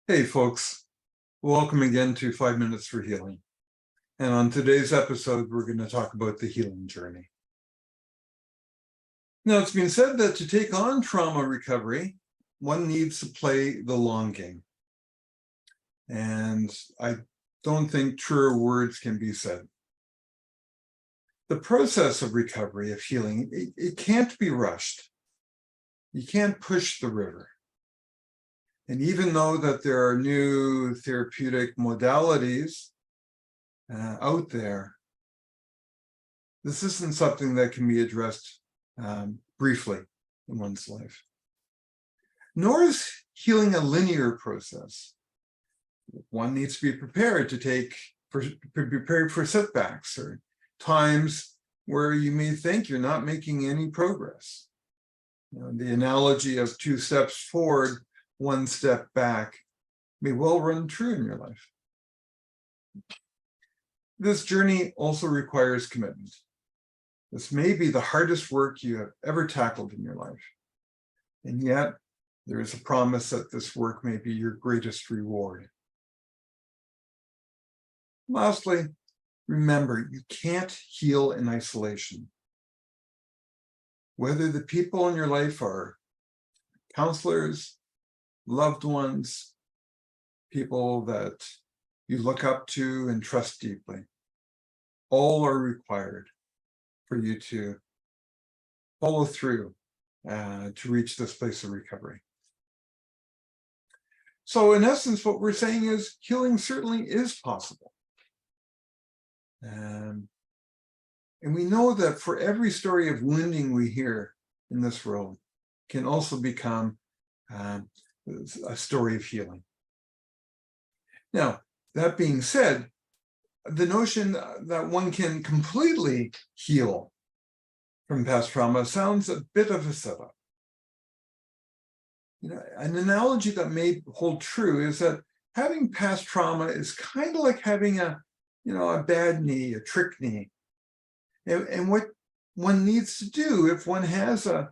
Hey folks, welcome again to 5 Minutes for Healing. And on today's episode, we're going to talk about the healing journey. Now, it's been said that to take on trauma recovery, one needs to play the long game. And I don't think truer words can be said. The process of recovery, of healing, it can't be rushed. You can't push the river. And even though that there are new therapeutic modalities out there, this isn't something that can be addressed briefly in one's life. Nor is healing a linear process. One needs to be prepared to prepared for setbacks or times where you may think you're not making any progress. The analogy of 2 steps forward, 1 step back may well run true in your life. This journey also requires commitment. This may be the hardest work you have ever tackled in your life. And yet, there is a promise that this work may be your greatest reward. Lastly, remember, you can't heal in isolation. Whether the people in your life are counselors, loved ones, people that you look up to and trust deeply, all are required for you to follow through to reach this place of recovery. So in essence, what we're saying is healing certainly is possible. And we know that for every story of wounding we hear in this world can also become a story of healing. Now, that being said, the notion that one can completely heal from past trauma sounds a bit of a setup. An analogy that may hold true is that having past trauma is kind of like having a bad knee, a trick knee. And what one needs to do if one has a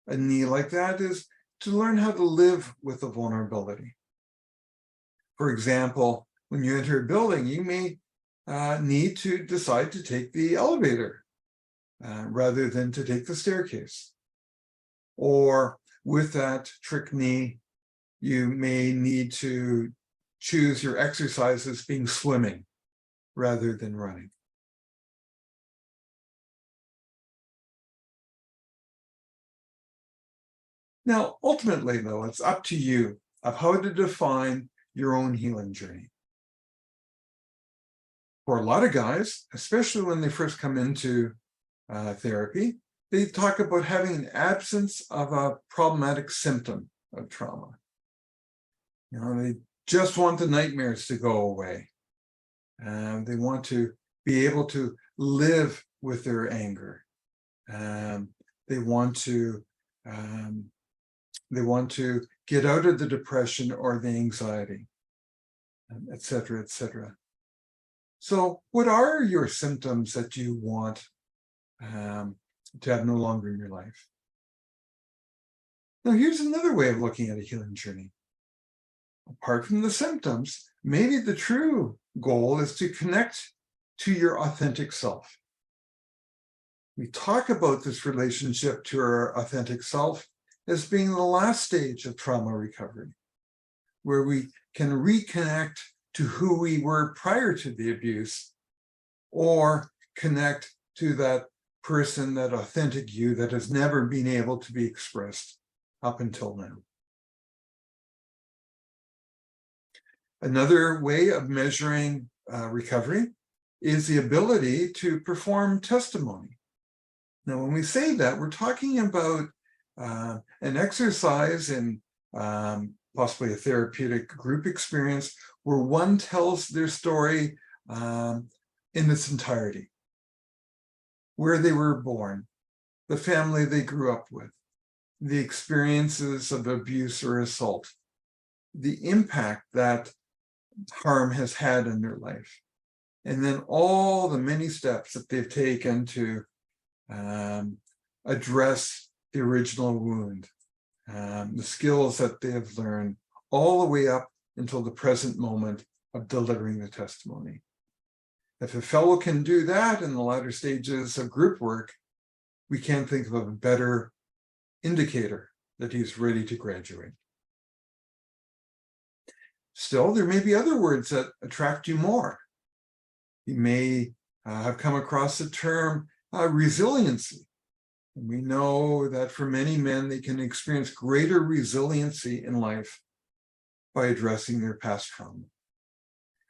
knee like that is to learn how to live with the vulnerability. For example, when you enter a building, you may need to decide to take the elevator rather than to take the staircase. Or with that trick knee, you may need to choose your exercises being swimming rather than running. Now, ultimately, though, it's up to you of how to define your own healing journey. For a lot of guys, especially when they first come into therapy, they talk about having an absence of a problematic symptom of trauma. They just want the nightmares to go away. They want to be able to live with their anger. They want to get out of the depression or the anxiety, et cetera, et cetera. So what are your symptoms that you want to have no longer in your life? Now, here's another way of looking at a healing journey. Apart from the symptoms, maybe the true goal is to connect to your authentic self. We talk about this relationship to our authentic self as being the last stage of trauma recovery, where we can reconnect to who we were prior to the abuse, or connect to that person, that authentic you that has never been able to be expressed up until now. Another way of measuring recovery is the ability to perform testimony. Now, when we say that, we're talking about an exercise in possibly a therapeutic group experience where one tells their story in its entirety. Where they were born, the family they grew up with, the experiences of abuse or assault, the impact that harm has had in their life, and then all the many steps that they've taken to address the original wound, the skills that they have learned, all the way up until the present moment of delivering the testimony. If a fellow can do that in the latter stages of group work, we can't think of a better indicator that he's ready to graduate. Still, there may be other words that attract you more. You may have come across the term resiliency. And we know that for many men, they can experience greater resiliency in life by addressing their past trauma.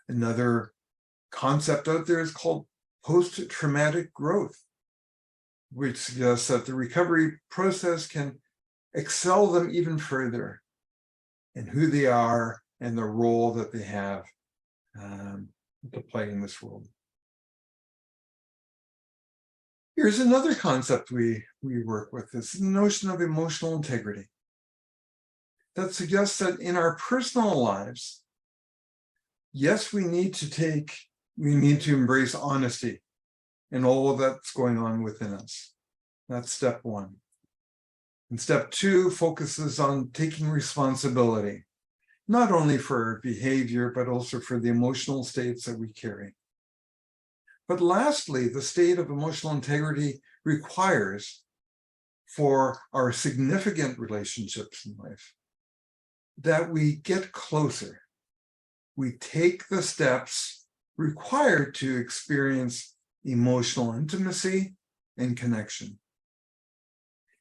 Another concept out there is called post-traumatic growth, which suggests that the recovery process can excel them even further in who they are and the role that they have to play in this world. Here's another concept we work with, is the notion of emotional integrity. That suggests that in our personal lives, yes, we need to embrace honesty in all that's going on within us. That's step one. And step two focuses on taking responsibility, not only for our behavior, but also for the emotional states that we carry. But lastly, the state of emotional integrity requires, for our significant relationships in life, that we get closer. We take the steps required to experience emotional intimacy and connection.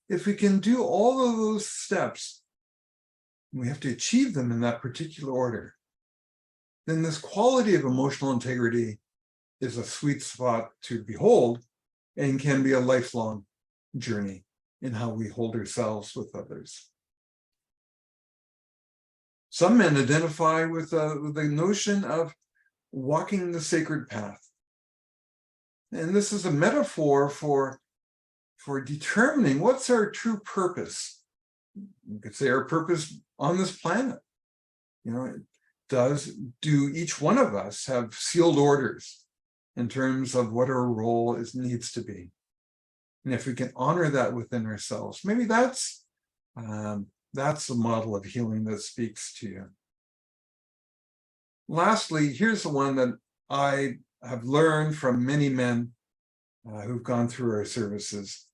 If we can do all of those steps, we have to achieve them in that particular order, then this quality of emotional integrity is a sweet spot to behold and can be a lifelong journey in how we hold ourselves with others. Some men identify with the notion of walking the sacred path. And this is a metaphor for determining what's our true purpose. You could say our purpose on this planet. Do each one of us have sealed orders in terms of what our role needs to be? And if we can honor that within ourselves, maybe that's the model of healing that speaks to you. Lastly, here's the one that I have learned from many men who've gone through our services,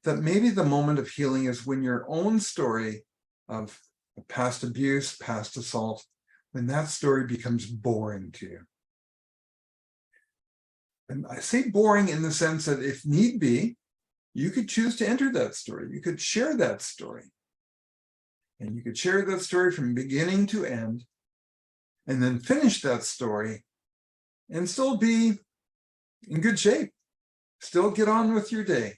that maybe the moment of healing is when your own story of past abuse, past assault, when that story becomes boring to you. And I say boring in the sense that if need be, you could choose to enter that story. You could share that story. And you could share that story from beginning to end, and then finish that story and still be in good shape. Still get on with your day.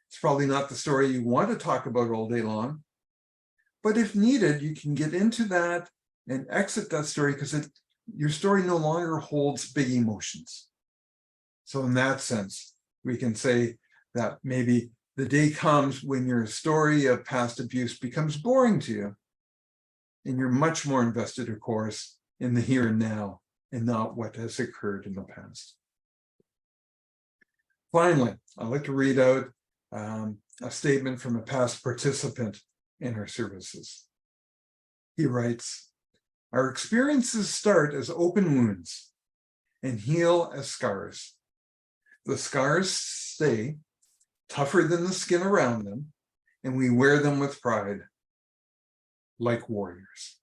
It's probably not the story you want to talk about all day long, but if needed, you can get into that and exit that story because your story no longer holds big emotions. So in that sense, we can say that maybe the day comes when your story of past abuse becomes boring to you, and you're much more invested, of course, in the here and now and not what has occurred in the past. Finally, I'd like to read out a statement from a past participant in our services. He writes, "Our experiences start as open wounds and heal as scars. The scars stay tougher than the skin around them, and we wear them with pride, like warriors."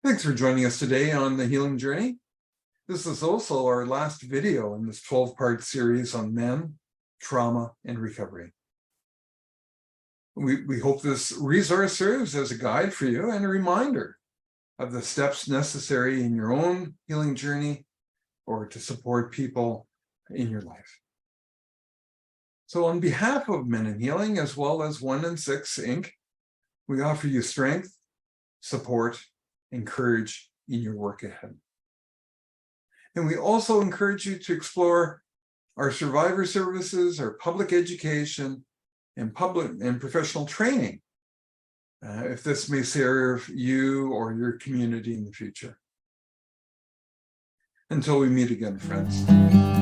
Thanks for joining us today on the healing journey. This is also our last video in this 12-part series on men, trauma, and recovery. We hope this resource serves as a guide for you and a reminder of the steps necessary in your own healing journey or to support people in your life. So on behalf of Men in Healing, as well as 1 and 6 Inc., we offer you strength, support, and courage in your work ahead. And we also encourage you to explore our survivor services, our public education, and public and professional training, if this may serve you or your community in the future. Until we meet again, friends.